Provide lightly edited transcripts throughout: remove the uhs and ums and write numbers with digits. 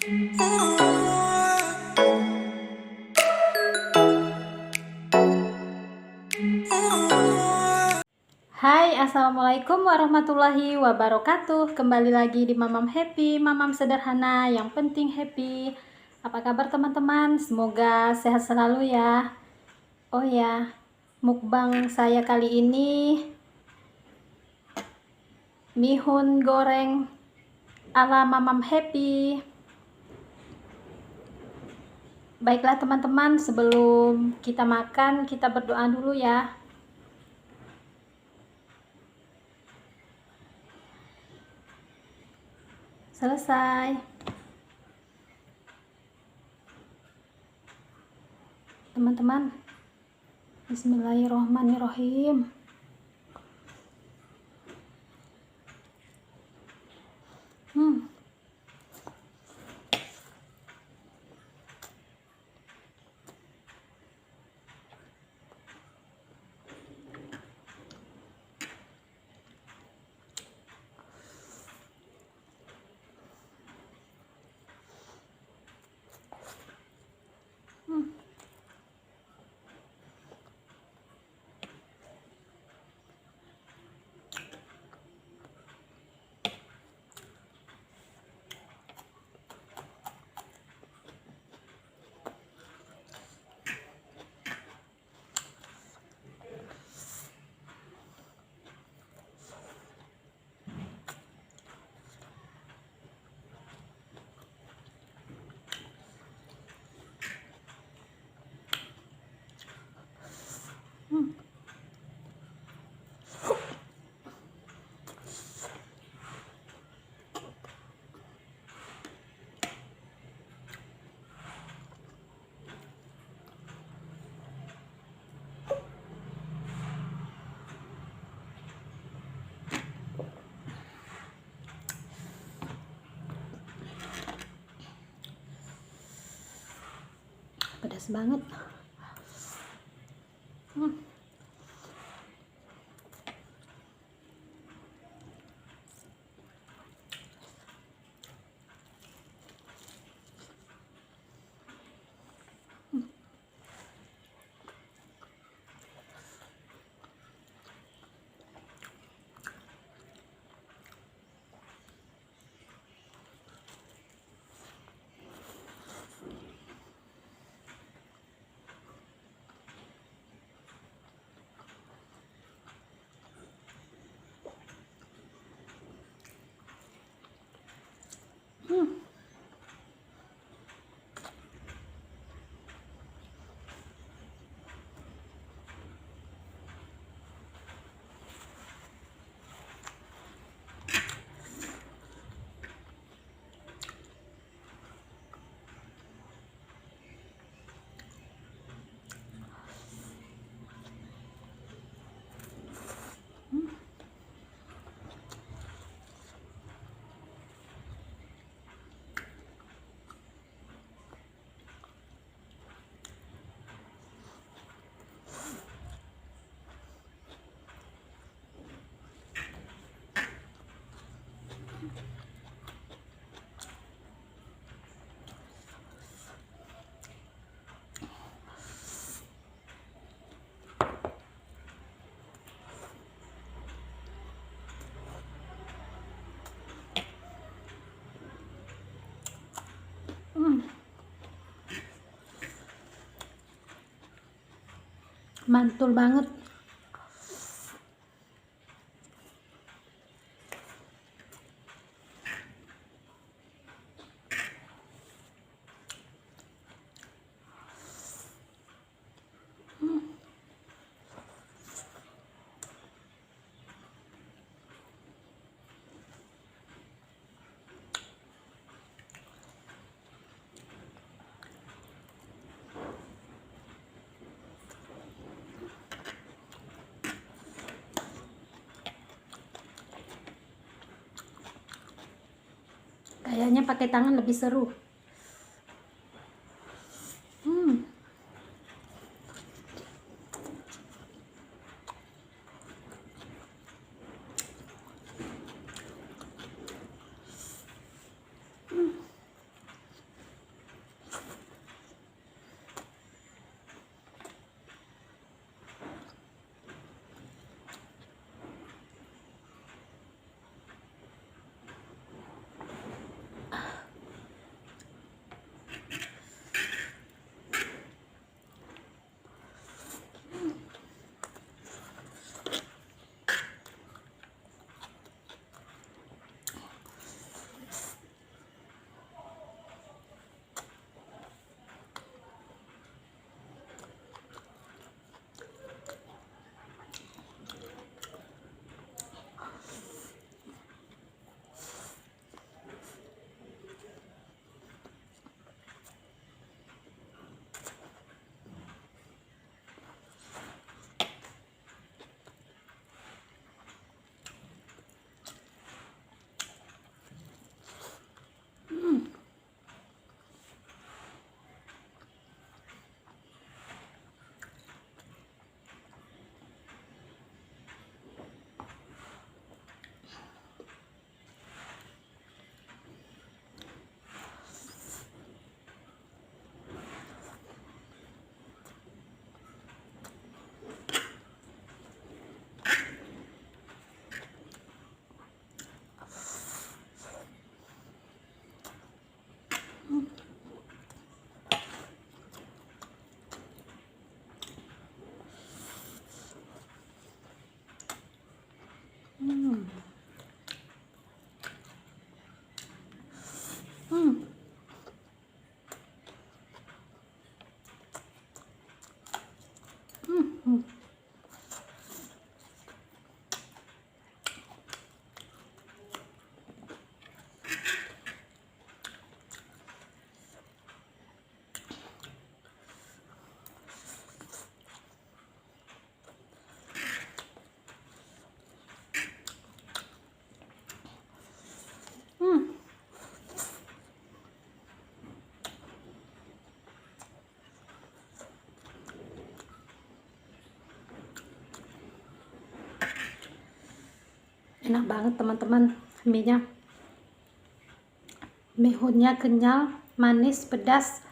Hai, assalamualaikum warahmatullahi wabarakatuh. Kembali lagi di Mamam Happy, Mamam sederhana yang penting happy. Apa kabar teman-teman? Semoga sehat selalu ya. Oh ya, mukbang saya kali ini mihun goreng ala Mamam Happy. Baiklah teman-teman, sebelum kita makan, kita berdoa dulu ya. Selesai. Teman-teman, bismillahirrohmanirrohim. Pedas banget. Mantul banget. Kayaknya pakai tangan lebih seru. Enak banget teman-teman, mie-nya. Mihunnya kenyal, manis, pedas.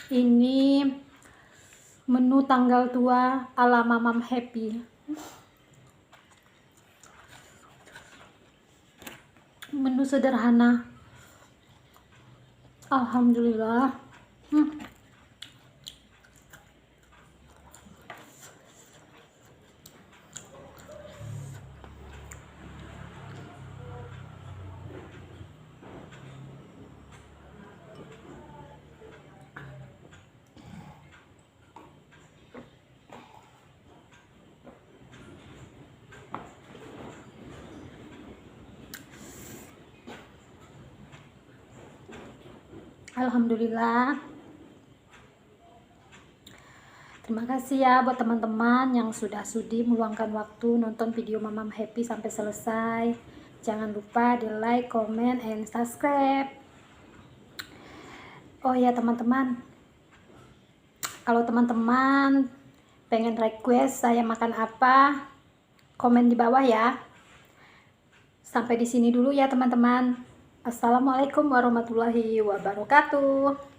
Ini menu tanggal tua ala Mamam Happy. Menu sederhana. Alhamdulillah. Alhamdulillah. Terima kasih ya buat teman-teman yang sudah sudi meluangkan waktu nonton video Mamam Happy sampai selesai. Jangan lupa di like, comment, and subscribe. Oh ya teman-teman, kalau teman-teman pengen request saya makan apa, komen di bawah ya. Sampai di sini dulu ya teman-teman. Assalamualaikum warahmatullahi wabarakatuh.